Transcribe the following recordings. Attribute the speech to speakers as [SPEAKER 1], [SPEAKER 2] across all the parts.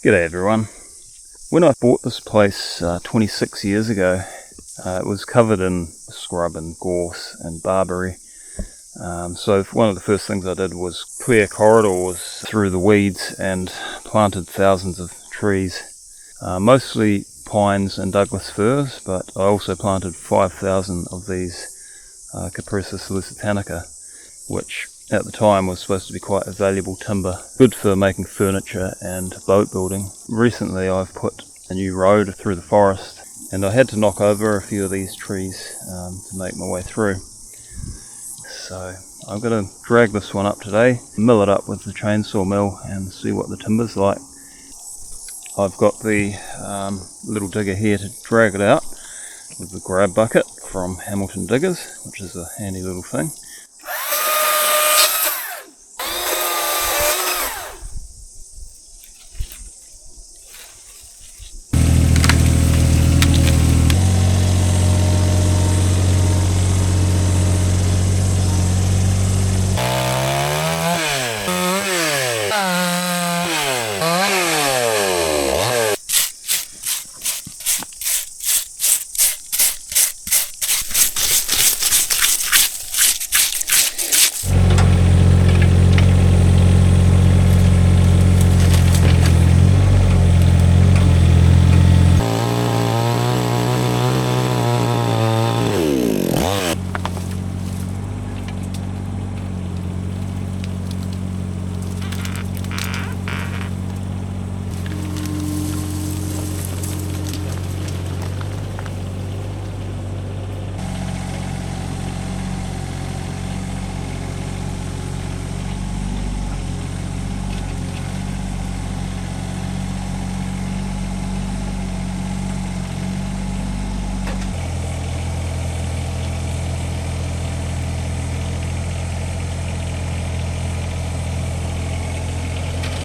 [SPEAKER 1] G'day everyone. When I bought this place 26 years ago, it was covered in scrub and gorse and barberry. So one of the first things I did was clear corridors through the weeds and planted thousands of trees, mostly pines and Douglas firs, but I also planted 5,000 of these Cupressus Lusitanica, which at the time was supposed to be quite a valuable timber, good for making furniture and boat building. Recently I've put a new road through the forest and I had to knock over a few of these trees to make my way through. So I'm going to drag this one up today, mill it up with the chainsaw mill and see what the timber's like. I've got the little digger here to drag it out with the grab bucket from Hamilton Diggers, which is a handy little thing.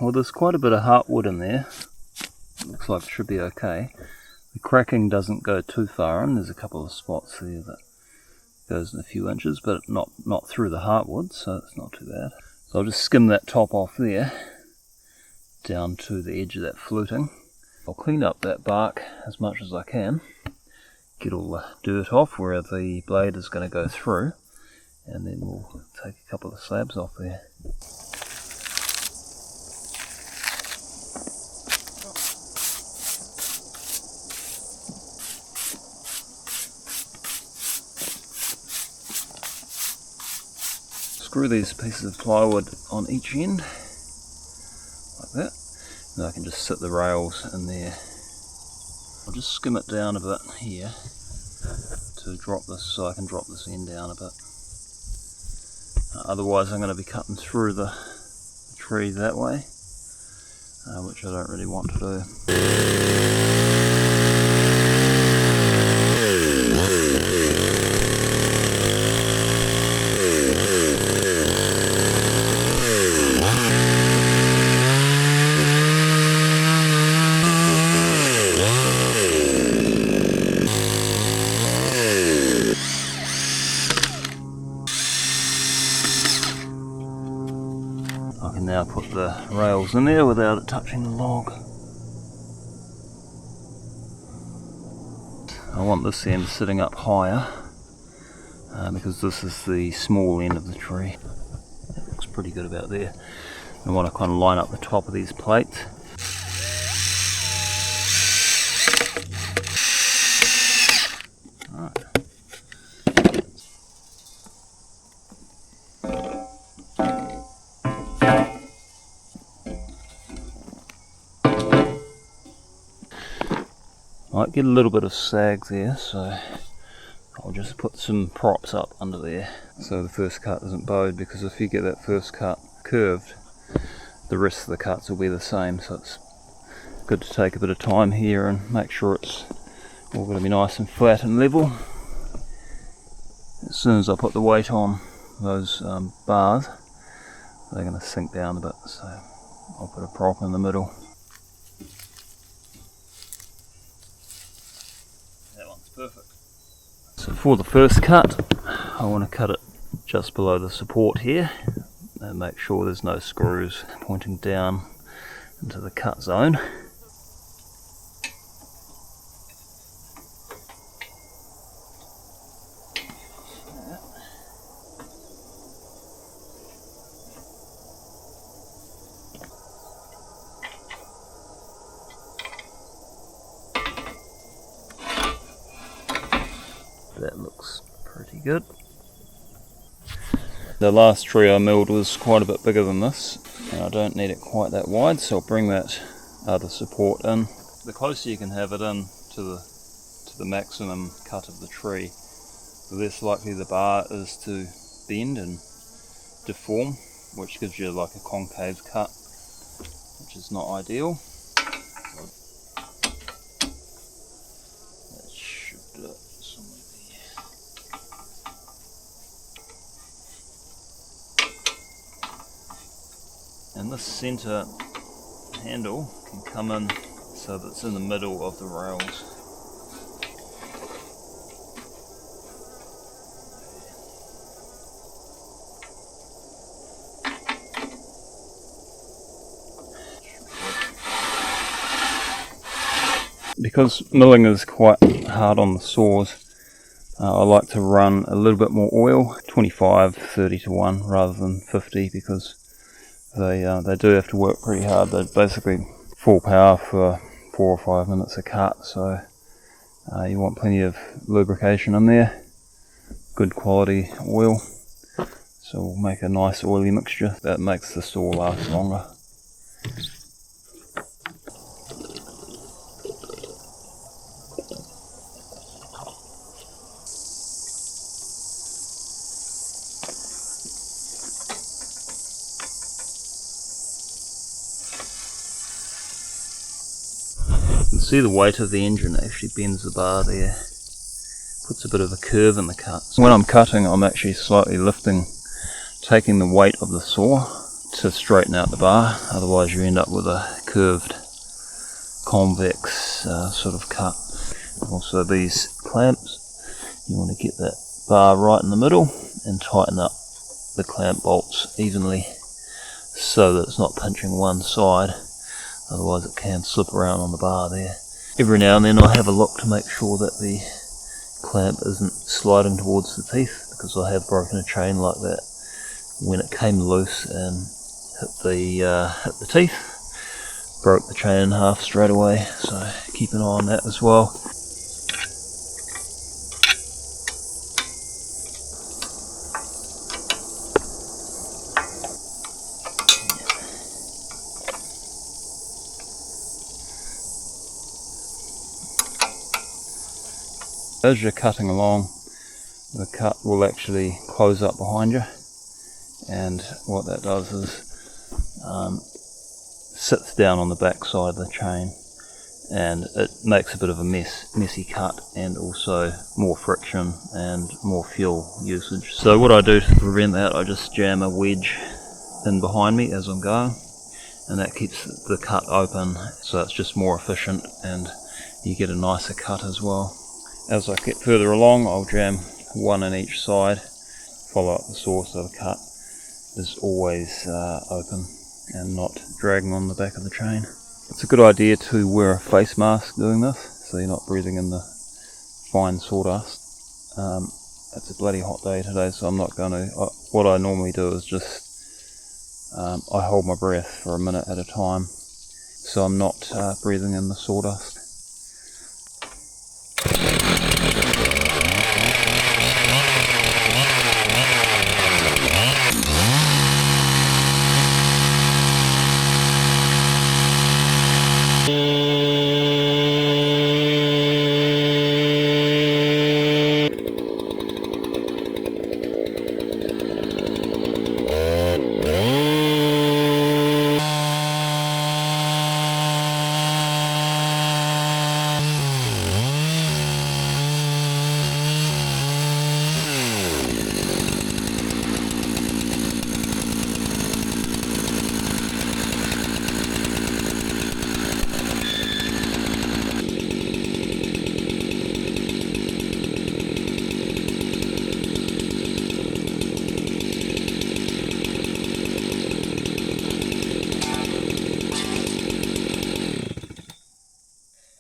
[SPEAKER 1] Well, there's quite a bit of heartwood in there. Looks like it should be okay. The cracking doesn't go too far in. There's a couple of spots there that goes in a few inches, but not through the heartwood, so it's not too bad. So I'll just skim that top off there, down to the edge of that fluting. I'll clean up that bark as much as I can, get all the dirt off where the blade is going to go through, and then we'll take a couple of slabs off there. Screw these pieces of plywood on each end, like that, and I can just sit the rails in there. I'll just skim it down a bit here to drop this, so I can drop this end down a bit. Otherwise I'm going to be cutting through the tree that way, which I don't really want to do. I can now put the rails in there without it touching the log. I want this end sitting up higher because this is the small end of the tree. It looks pretty good about there. I want to kind of line up the top of these plates. Alright. Might get a little bit of sag there, so I'll just put some props up under there so the first cut isn't bowed, because if you get that first cut curved, the rest of the cuts will be the same, so it's good to take a bit of time here and make sure it's all going to be nice and flat and level. As soon as I put the weight on those bars, they're going to sink down a bit, so I'll put a prop in the middle. Perfect. So for the first cut, I want to cut it just below the support here and make sure there's no screws pointing down into the cut zone. That looks pretty good. The last tree I milled was quite a bit bigger than this, and I don't need it quite that wide, so I'll bring that other support in. The closer you can have it in to the maximum cut of the tree, the less likely the bar is to bend and deform, which gives you like a concave cut, which is not ideal. That should do it somewhere there. And this centre handle can come in so that it's in the middle of the rails. Because milling is quite hard on the saws, I like to run a little bit more oil, 25-30 to 1 rather than 50, because they do have to work pretty hard. They're basically full power for 4 or 5 minutes a cut, so you want plenty of lubrication in there, good quality oil, so we'll make a nice oily mixture that makes the saw last longer. You can see the weight of the engine actually bends the bar there, puts a bit of a curve in the cut. So when I'm cutting, I'm actually slightly taking the weight of the saw to straighten out the bar, otherwise you end up with a curved convex sort of cut. Also these clamps, you want to get that bar right in the middle and tighten up the clamp bolts evenly so that it's not pinching one side. Otherwise it can slip around on the bar there. Every now and then I have a look to make sure that the clamp isn't sliding towards the teeth, because I have broken a chain like that when it came loose and hit the teeth. Broke the chain in half straight away, so keep an eye on that as well. As you're cutting along, the cut will actually close up behind you, and what that does is sits down on the back side of the chain, and it makes a bit of a messy cut, and also more friction and more fuel usage. So what I do to prevent that, I just jam a wedge in behind me as I'm going, and that keeps the cut open, so it's just more efficient and you get a nicer cut as well. As I get further along, I'll jam one in each side, follow up the saw so the cut is always open and not dragging on the back of the chain. It's a good idea to wear a face mask doing this, so you're not breathing in the fine sawdust. It's a bloody hot day today, so I'm not going to... What I normally do is just... I hold my breath for a minute at a time, so I'm not breathing in the sawdust.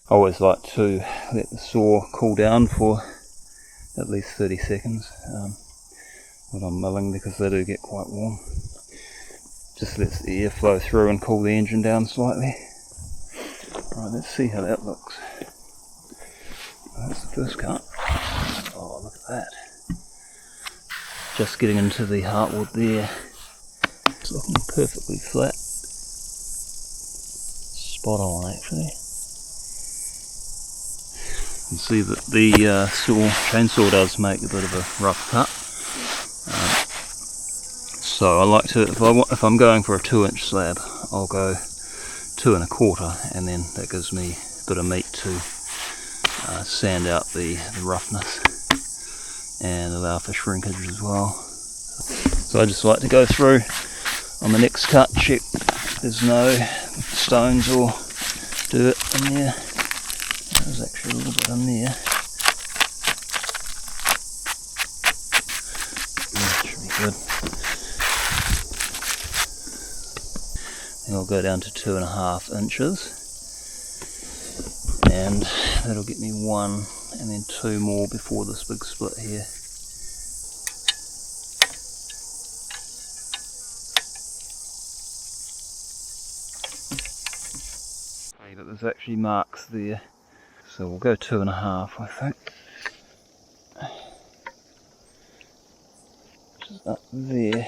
[SPEAKER 1] I always like to let the saw cool down for at least 30 seconds when I'm milling, because they do get quite warm. Just lets the air flow through and cool the engine down slightly. Right, let's see how that looks. That's the first cut. Oh, look that. Just getting into the heartwood there. It's looking perfectly flat. Spot on actually. You can see that the chainsaw does make a bit of a rough cut. So I like to, if I'm going for a 2-inch slab, I'll go 2 1/4, and then that gives me a bit of meat to sand out the roughness and allow for shrinkage as well. So I just like to go through on the next cut, check there's no stones or dirt in there. There's actually a little bit in there. That should be good. And I'll go down to 2.5 inches, and that'll get me 1 and then 2 more before this big split here. Okay, but there's actually marks there, so we'll go 2.5, I think. Which is up there.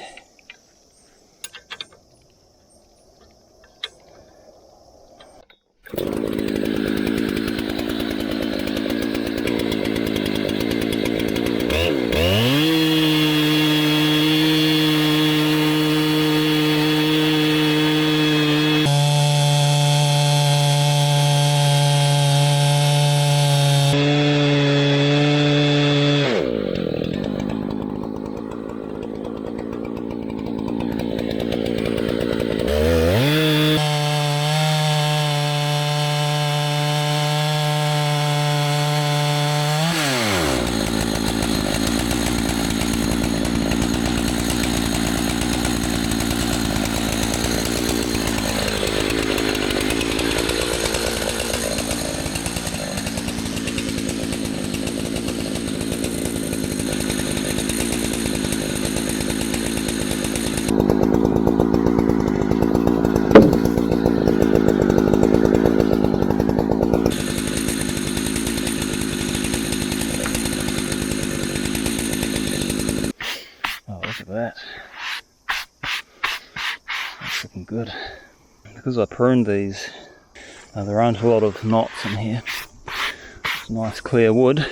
[SPEAKER 1] That. That's looking good. Because I pruned these, there aren't a lot of knots in here. It's nice clear wood.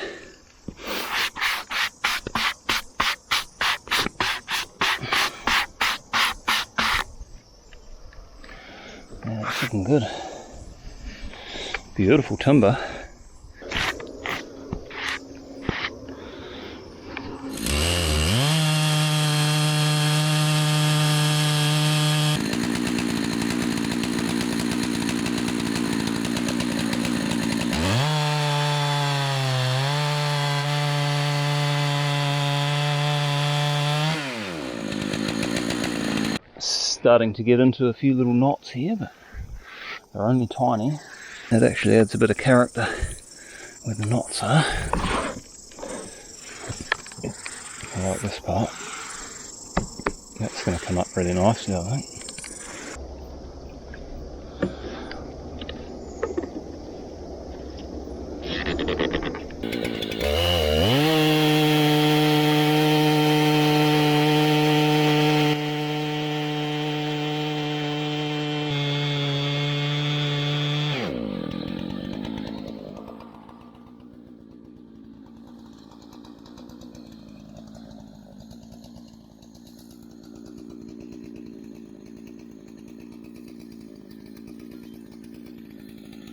[SPEAKER 1] Yeah, it's looking good. Beautiful timber. Starting to get into a few little knots here, but they're only tiny. That actually adds a bit of character where the knots are. I like this part. That's going to come up really nicely, I think.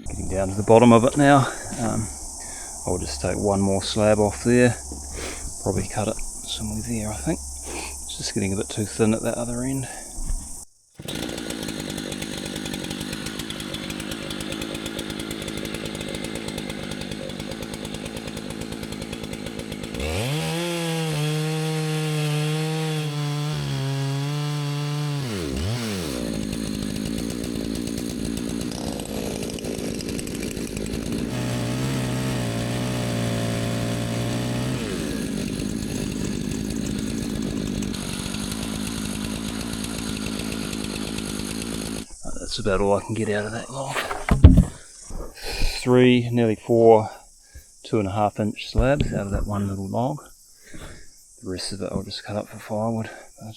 [SPEAKER 1] Getting down to the bottom of it now. I'll just take one more slab off there, probably cut it somewhere there I think. It's just getting a bit too thin at that other end. That's about all I can get out of that log. 3, nearly 4, 2.5 inch slabs out of that one little log. The rest of it I'll just cut up for firewood. But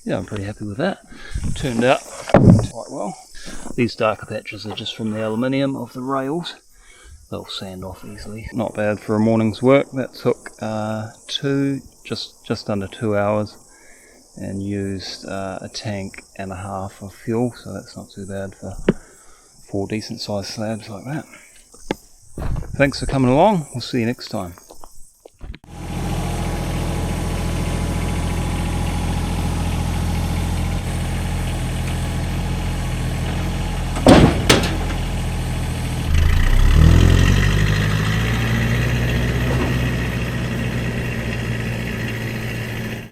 [SPEAKER 1] yeah, I'm pretty happy with that. Turned out quite well. These darker patches are just from the aluminium of the rails. They'll sand off easily. Not bad for a morning's work. That took just under 2 hours, and used a tank and a half of fuel, so that's not too bad for 4 decent sized slabs like that. Thanks for coming along. We'll see you next time.